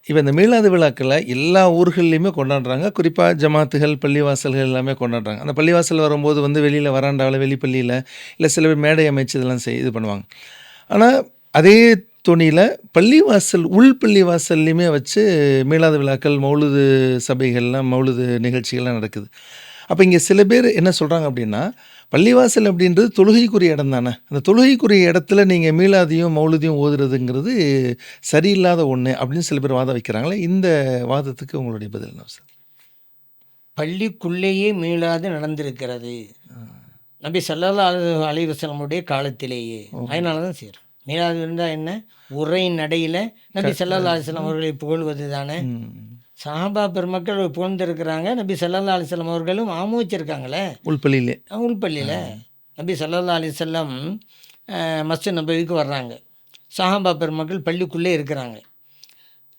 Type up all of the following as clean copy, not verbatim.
இப்ப இந்த மீலாது விழாக்கள எல்லா ஊர்கள்லயுமே கொண்டாடுறாங்க. குறிப்பா ஜமாத்துகள், பள்ளிவாசல்கள் எல்லாமே கொண்டாடுறாங்க. அந்த பள்ளிவாசல் வரும்போது வந்து வெளியில வராண்டால, வெளிப்பள்ளியில இல்ல சில பேர் மேடை அமைச்சு இதெல்லாம் இது பண்ணுவாங்க. ஆனா, அதே தொனியில பள்ளிவாசல் உள் பள்ளிவாசல்லையுமே வச்சு மீலாது விழாக்கள், மௌலுது சபைகள்லாம் மௌலுது நிகழ்ச்சிகள்லாம் நடக்குது. அப்ப இங்க சில பேர் என்ன சொல்றாங்க அப்டின்னா, பள்ளிவாசல் அப்டின்றது தொழுகைக்குரிய இடம் தானே. அந்த தொழுகைக்குரிய இடத்துல நீங்க மீலாதையும், மௌலுதையும் ஓதுறதுங்கிறது சரியில்லாத ஒண்ணு அப்படின்னு சில பேர் வாதம் வைக்கிறாங்களே. இந்த வாதத்துக்கு உங்களுடைய பதில் என்ன சார்? பள்ளிக்குள்ளேயே மீளாது நடந்திருக்கிறது. நபி ஸல்லல்லாஹு அலைஹி வஸல்லமுடைய காலத்திலேயே. ஓஹோ! அதனால தான் செய்றோம். மீளாது இருந்தால் என்ன? உரை நடையில் நபி ஸல்லல்லாஹு அலைஹி வஸல்லம் அவர்களை புகழ்வது தானே. ம். சஹாபா பெருமக்கள் புகழ்ந்திருக்கிறாங்க. நபி ஸல்லல்லாஹு அலைஹி வஸல்லம் அவர்களும் ஆமோதிச்சிருக்காங்களே உள்பள்ளியிலே. உள்பள்ளியில். நபி ஸல்லல்லாஹு அலைஹி வஸல்லம் மஸ்ஜித் நபவிக்கு வர்றாங்க. சஹாபா பெருமக்கள் பள்ளிக்குள்ளே இருக்கிறாங்க.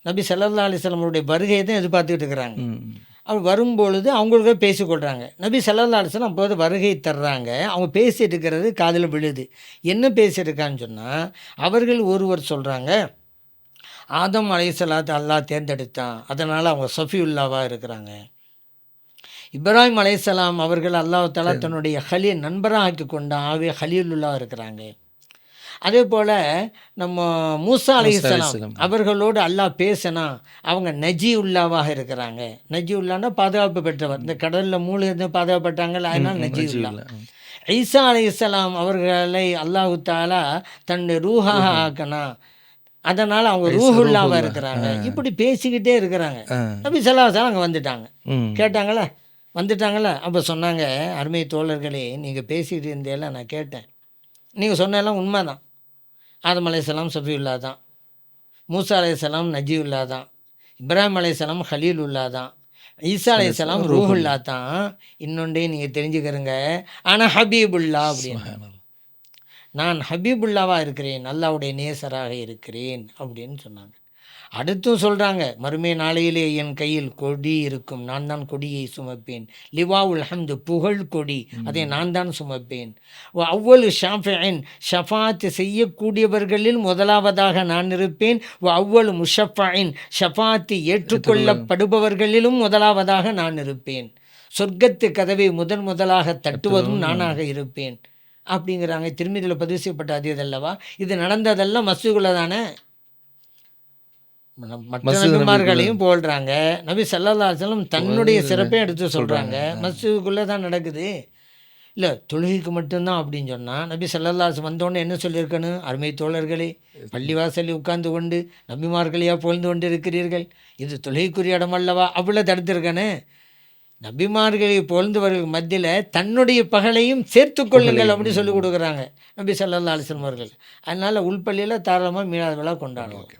நபி ஸல்லல்லாஹு அலைஹி வஸல்லம் அவருடைய வருகையை தான் எதிர்பார்த்துக்கிட்டு இருக்கிறாங்க. ம். அவர் வரும்பொழுது அவங்களுக்கே பேசிக்கொள்கிறாங்க. நபி ஸல்லல்லாஹு அலைஹி வஸல்லம் அப்போது வருகை தர்றாங்க. அவங்க பேசிட்டு இருக்கிறது காதில் விழுது. என்ன பேசியிருக்கான்னு சொன்னால், அவர்கள் ஒருவர் சொல்கிறாங்க, ஆதம் அலைஹிஸ்ஸலாத்தை அல்லாஹ் தேர்ந்தெடுத்தான், அதனால் அவங்க சஃபியுல்லாவாக இருக்கிறாங்க. இப்ராஹிம் அலைஹிஸ்ஸலாம் அவர்கள் அல்லாஹ் தஆலா தன்னுடைய ஹலீல் நண்பராக ஆக்கி கொண்டான், ஆகவே ஹலீலுல்லாஹ் இருக்கிறாங்க. அதே போல் நம்ம மூசா அலைஹிஸ்ஸலாம் அவர்களோடு அல்லாஹ் பேசினா அவங்க நஜியுல்லாவாக இருக்கிறாங்க. நஜியுல்லான்னா பாதுகாப்பு பெற்றவர். இந்த கடலில் மூழ்கி பாதுகாப்பட்டாங்கல்ல, அதனால் நஜியுல்லா. ஈசா அலைஹிஸ்ஸலாம் அவர்களை அல்லாஹ் தஆலா தன்னுடைய ரூஹாக ஆக்கினா, அதனால் அவங்க ரூஹுல்லாவாக இருக்கிறாங்க. இப்படி பேசிக்கிட்டே இருக்கிறாங்க. நபி ஸல்லல்லாஹு அலைஹி வஸல்லம் அங்கே வந்துட்டாங்க. கேட்டாங்களே, வந்துட்டாங்களே. அப்போ சொன்னாங்க, அருமை தோழர்களே, நீங்கள் பேசிக்கிட்டு இருந்தேல நான் கேட்டேன். நீங்கள் சொன்னதெல்லாம் உண்மை தான். ஆதம் அலைஹிஸ்ஸலாம் சஃபியுல்லா தான், மூசா அலைஹிஸ்ஸலாம் நஜியுல்லா தான், இப்ராஹிம் அலைஹிஸ்ஸலாம் ஹலீலுல்லா தான், ஈசா அலைஹிஸ்ஸலாம் ரூஹுல்லா தான். இன்னொன்றையும் நீங்கள் தெரிஞ்சுக்கிறங்க, ஆனால் ஹபீபுல்லா அப்படின்னு, நான் ஹபீபுல்லாவாக இருக்கிறேன், அல்லாஹ்வுடைய நேசராக இருக்கிறேன் அப்படின்னு சொன்னாங்க. அடுத்தும் சொல்கிறாங்க, மறுமை நாளையிலே என் கையில் கொடி இருக்கும், நான் தான் கொடியை சுமப்பேன். லிவாவுல் ஹம்து புகழ் கொடி, அதை நான் தான் சுமப்பேன். அவ்வளு ஷாஃபின் ஷஃபாத் செய்யக்கூடியவர்களில் முதலாவதாக நான் இருப்பேன். அவ்வளு முஷஃபாயின் ஷஃபாத்து ஏற்றுக்கொள்ளப்படுபவர்களிலும் முதலாவதாக நான் இருப்பேன். சொர்க்கத்து கதவை முதலாக தட்டுவதும் நானாக இருப்பேன் அப்படிங்கிறாங்க. திருமதியில் பதிவு செய்யப்பட்ட அதீஸ் அல்லவா. இது நடந்ததெல்லாம் மஸ்ஜிதுக்குள்ளே தானே. மற்ற நபிமார்களையும் போல்றாங்க. நபி ஸல்லல்லாஹு அலைஹி வஸல்லம் தன்னுடைய சிறப்பை எடுத்து சொல்கிறாங்க. மஸ்ஜிதுக்குள்ளே தான் நடக்குது. இல்லை தொழுகைக்கு மட்டும்தான் அப்படின்னு சொன்னால், நபி ஸல்லல்லாஹு அலைஹி வஸல்லம் வந்தோடனே என்ன சொல்லியிருக்கணும்? அருமை தோழர்களே, பள்ளிவாசலில் உட்கார்ந்து கொண்டு நபிமார்களையாக புகழ்ந்து கொண்டு இருக்கிறீர்கள், இது தொழுகைக்குரிய இடம் அல்லவா, அவ்வளோ தடுத்திருக்கேன்னு. நபிமார்களை புகழ்ந்தவர்கள் மத்தியில் தன்னுடைய பகலையும் சேர்த்து கொள்ளுங்கள் அப்படின்னு சொல்லி கொடுக்குறாங்க நபி ஸல்லல்லாஹு அலைஹி வஸல்லம் அவர்கள். அதனால் உள்பள்ளியில் தாராளமாக மீலாது விழா கொண்டாடுவோம்.